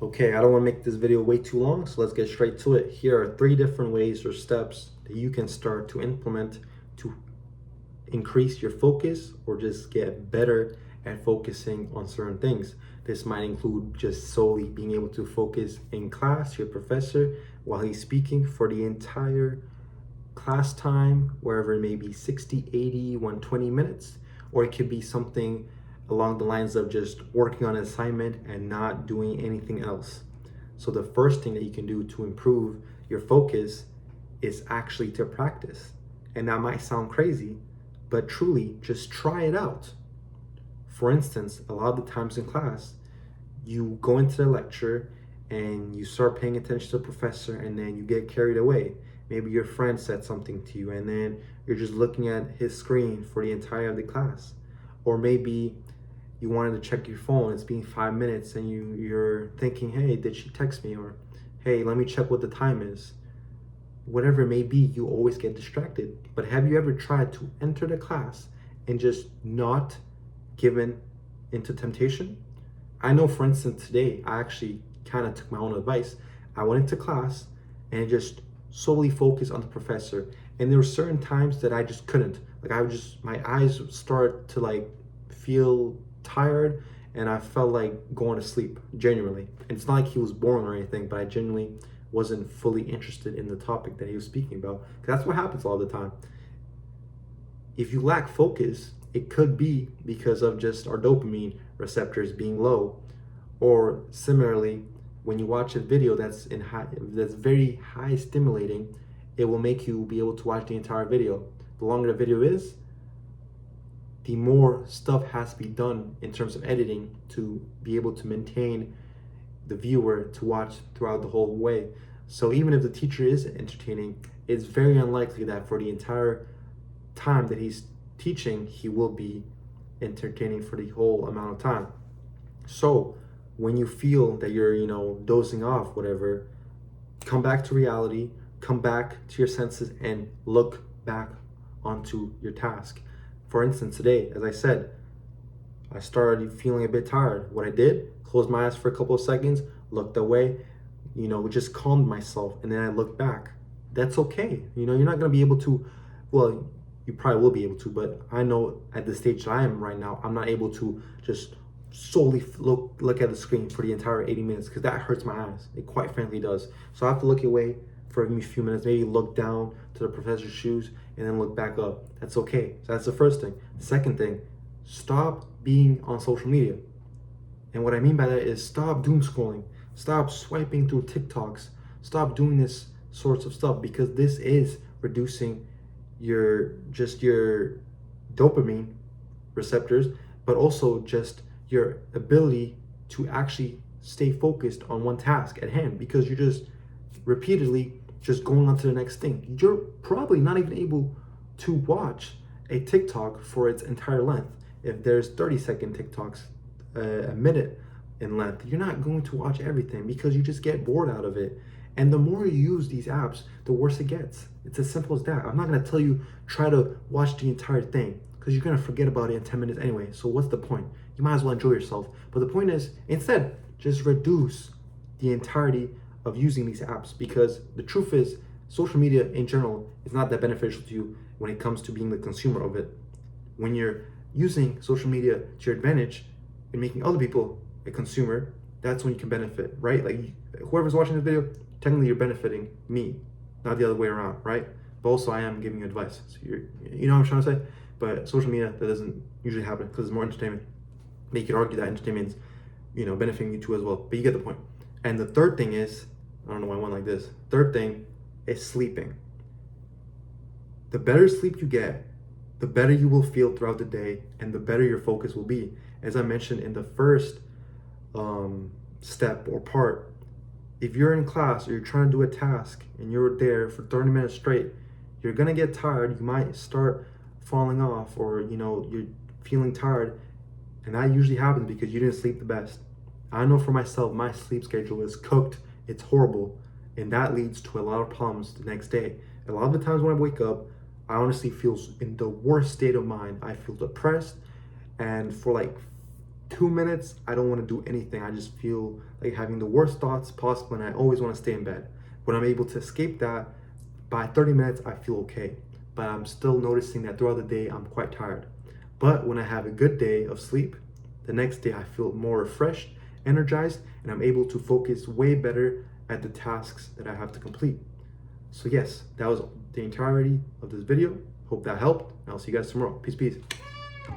Okay, I don't want to make this video way too long, so let's get straight to it. Here are 3 different ways or steps that you can start to implement to increase your focus or just get better at focusing on certain things. This might include just solely being able to focus in class, your professor, while he's speaking for the entire class time, wherever it may be 60, 80, 120 minutes, or it could be something along the lines of just working on an assignment and not doing anything else. So the first thing that you can do to improve your focus is actually to practice. And that might sound crazy, but truly just try it out. For instance, a lot of the times in class, you go into the lecture and you start paying attention to the professor and then you get carried away. Maybe your friend said something to you and then you're just looking at his screen for the entire of the class. Or maybe you wanted to check your phone, it's been 5 minutes and you're thinking, hey, did she text me? Or hey, let me check what the time is. Whatever it may be, you always get distracted. But have you ever tried to enter the class and just not given into temptation? I know, for instance, today I actually kind of took my own advice. I went into class and just solely focused on the professor. And there were certain times that I just couldn't. Like my eyes would start to like feel tired and I felt like going to sleep, genuinely. And it's not like he was boring or anything, but I genuinely wasn't fully interested in the topic that he was speaking about. That's what happens all the time. If you lack focus, it could be because of just our dopamine receptors being low. Or similarly, when you watch a video that's very high stimulating, it will make you be able to watch the entire video. The longer the video is, the more stuff has to be done in terms of editing to be able to maintain the viewer to watch throughout the whole way. So even if the teacher is entertaining, it's very unlikely that for the entire time that he's teaching, he will be entertaining for the whole amount of time. So when you feel that you're, dozing off, whatever, come back to reality, come back to your senses and look back onto your task. For instance, today, as I said, I started feeling a bit tired. What I did, closed my eyes for a couple of seconds, looked away, just calmed myself, and then I looked back. That's okay. You're not gonna be able to, well, you probably will be able to, but I know at the stage that I am right now, I'm not able to just solely look at the screen for the entire 80 minutes because that hurts my eyes. It quite frankly does. So I have to look away for a few minutes, maybe look down to the professor's shoes and then look back up. That's okay. So that's the first thing. The second thing, stop being on social media. And what I mean by that is stop doom scrolling. Stop swiping through TikToks. Stop doing this sorts of stuff because this is reducing your dopamine receptors, but also just your ability to actually stay focused on one task at hand because you're just repeatedly just going on to the next thing. You're probably not even able to watch a TikTok for its entire length. If there's 30-second TikToks, a minute in length, you're not going to watch everything because you just get bored out of it. And the more you use these apps, the worse it gets. It's as simple as that. I'm not gonna tell you try to watch the entire thing because you're gonna forget about it in 10 minutes anyway. So what's the point? You might as well enjoy yourself. But the point is, instead, just reduce the entirety of using these apps because the truth is, social media in general is not that beneficial to you when it comes to being the consumer of it. When you're using social media to your advantage and making other people a consumer, that's when you can benefit, right? Like whoever's watching this video, technically you're benefiting me, not the other way around, right? But also I am giving you advice. So you know what I'm trying to say? But social media, that doesn't usually happen because it's more entertainment. But you could argue that entertainment is, benefiting you too as well. But you get the point. And the third thing is, I don't know why I went like this. Third thing is sleeping. The better sleep you get, the better you will feel throughout the day and the better your focus will be. As I mentioned in the first step or part, if you're in class or you're trying to do a task and you're there for 30 minutes straight, you're gonna get tired. You might start falling off or you're feeling tired, and that usually happens because you didn't sleep the best. I know for myself, my sleep schedule is cooked. It's horrible, and that leads to a lot of problems the next day. A lot of the times when I wake up, I honestly feel in the worst state of mind. I feel depressed, and for like 2 minutes, I don't want to do anything. I just feel like having the worst thoughts possible, and I always want to stay in bed. When I'm able to escape that, by 30 minutes, I feel okay. But I'm still noticing that throughout the day, I'm quite tired. But when I have a good day of sleep, the next day I feel more refreshed, energized, and I'm able to focus way better at the tasks that I have to complete. So yes, that was the entirety of this video. Hope that helped, and I'll see you guys tomorrow. Peace, peace.